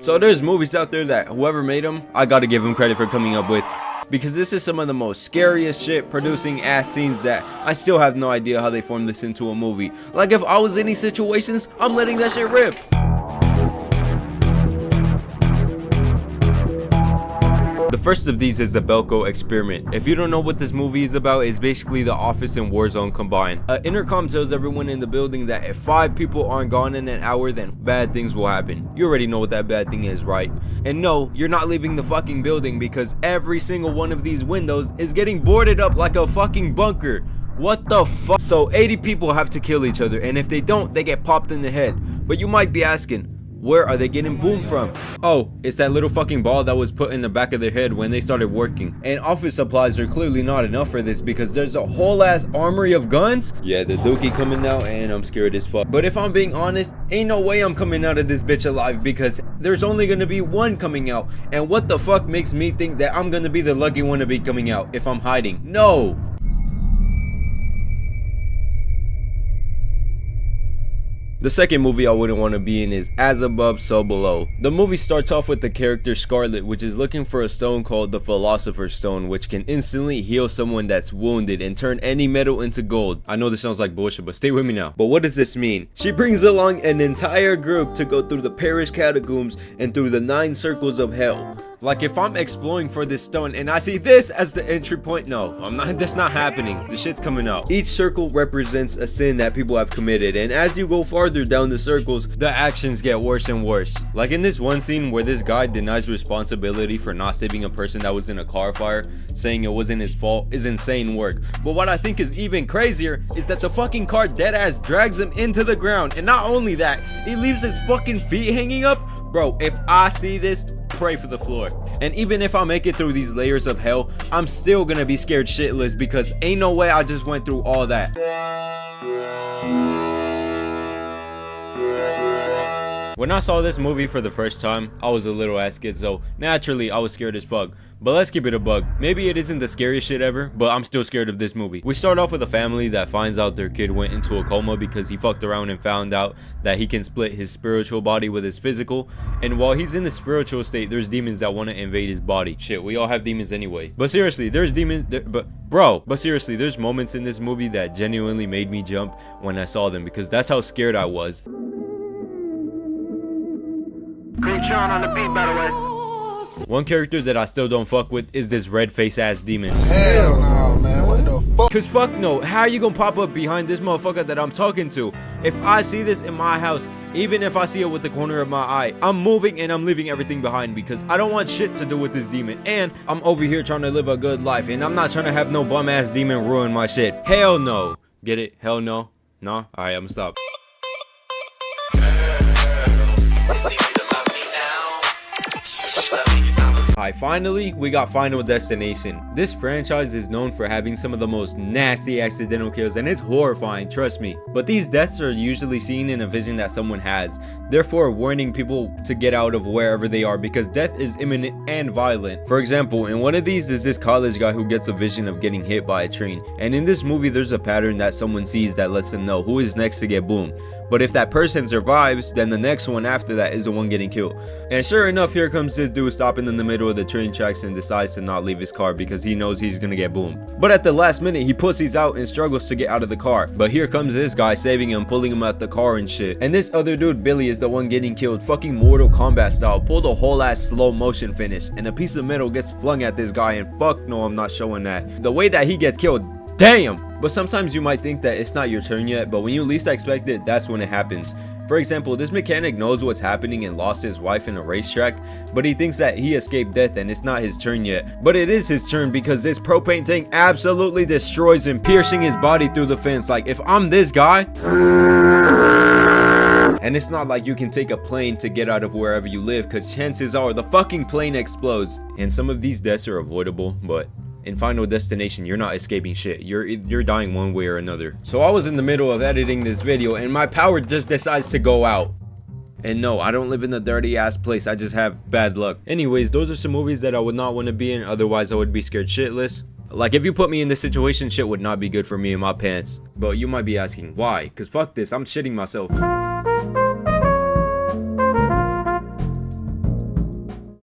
So there's movies out there that whoever made them, I gotta give them credit for coming up with. Because this is some of the most scariest shit producing ass scenes that I still have no idea how they formed this into a movie. Like if I was in these situations, I'm letting that shit rip. The first of these is the Belko Experiment. If you don't know what this movie is about, it's basically The Office and Warzone combined. An intercom tells everyone in the building that if 5 people aren't gone in an hour, then bad things will happen. You already know what that bad thing is, right? And no, you're not leaving the fucking building because every single one of these windows is getting boarded up like a fucking bunker. What the fuck? So 80 people have to kill each other, and if they don't, they get popped in the head. But you might be asking, where are they getting boomed from? Oh, it's that little fucking ball that was put in the back of their head when they started working. And office supplies are clearly not enough for this because there's a whole ass armory of guns. Yeah, the dookie coming out and I'm scared as fuck. But if I'm being honest, ain't no way I'm coming out of this bitch alive because there's only gonna be one coming out. And what the fuck makes me think that I'm gonna be the lucky one to be coming out if I'm hiding? No! The second movie I wouldn't want to be in is As Above, So Below. The movie starts off with the character Scarlet, which is looking for a stone called the Philosopher's Stone, which can instantly heal someone that's wounded and turn any metal into gold. I know this sounds like bullshit, but stay with me now. But what does this mean? She brings along an entire group to go through the Paris catacombs and through the 9 circles of hell. Like if I'm exploring for this stone and I see this as the entry point, no, that's not happening. The shit's coming out. Each circle represents a sin that people have committed, and as you go farther down the circles, the actions get worse and worse. Like in this one scene where this guy denies responsibility for not saving a person that was in a car fire, saying it wasn't his fault, is insane work. But what I think is even crazier is that the fucking car deadass drags him into the ground, and not only that, he leaves his fucking feet hanging up. Bro, if I see this, pray for the floor. And even if I make it through these layers of hell, I'm still gonna be scared shitless because ain't no way I just went through all that. When I saw this movie for the first time, I was a little ass kid, so naturally I was scared as fuck. But let's keep it a bug. Maybe it isn't the scariest shit ever, but I'm still scared of this movie. We start off with a family that finds out their kid went into a coma because he fucked around and found out that he can split his spiritual body with his physical. And while he's in the spiritual state, there's demons that want to invade his body. Shit, we all have demons anyway. But seriously, there's demons, but seriously, there's moments in this movie that genuinely made me jump when I saw them because that's how scared I was. Green Sean on the beat, by the way. One character that I still don't fuck with is this red face ass demon. Hell no, man. What the fuck? Cause fuck no, how are you gonna pop up behind this motherfucker that I'm talking to? If I see this in my house, even if I see it with the corner of my eye, I'm moving and I'm leaving everything behind because I don't want shit to do with this demon. And I'm over here trying to live a good life and I'm not trying to have no bum ass demon ruin my shit. Hell no. Get it? Hell no? Nah? Alright, I'ma stop. Alright, finally, we got Final Destination. This franchise is known for having some of the most nasty accidental kills, and it's horrifying, trust me. But these deaths are usually seen in a vision that someone has, therefore warning people to get out of wherever they are because death is imminent and violent. For example, in one of these is this college guy who gets a vision of getting hit by a train, and in this movie there's a pattern that someone sees that lets them know who is next to get boomed. But if that person survives, then the next one after that is the one getting killed. And sure enough, here comes this dude stopping in the middle of the train tracks and decides to not leave his car because he knows he's gonna get boomed. But at the last minute, he pussies out and struggles to get out of the car. But here comes this guy saving him, pulling him out the car and shit. And this other dude, Billy, is the one getting killed, fucking Mortal Kombat style, pulled a whole ass slow motion finish. And a piece of metal gets flung at this guy and fuck no, I'm not showing that. The way that he gets killed, damn! But sometimes you might think that it's not your turn yet, but when you least expect it, that's when it happens. For example, this mechanic knows what's happening and lost his wife in a racetrack, but he thinks that he escaped death and it's not his turn yet. But it is his turn because this propane tank absolutely destroys him, piercing his body through the fence. Like, if I'm this guy... And it's not like you can take a plane to get out of wherever you live, because chances are the fucking plane explodes. And some of these deaths are avoidable, but... in Final Destination, you're not escaping shit. You're dying one way or another. So I was in the middle of editing this video and my power just decides to go out. And no, I don't live in a dirty ass place. I just have bad luck. Anyways, those are some movies that I would not want to be in. Otherwise, I would be scared shitless. Like, if you put me in this situation, shit would not be good for me and my pants. But you might be asking, why? Because fuck this, I'm shitting myself.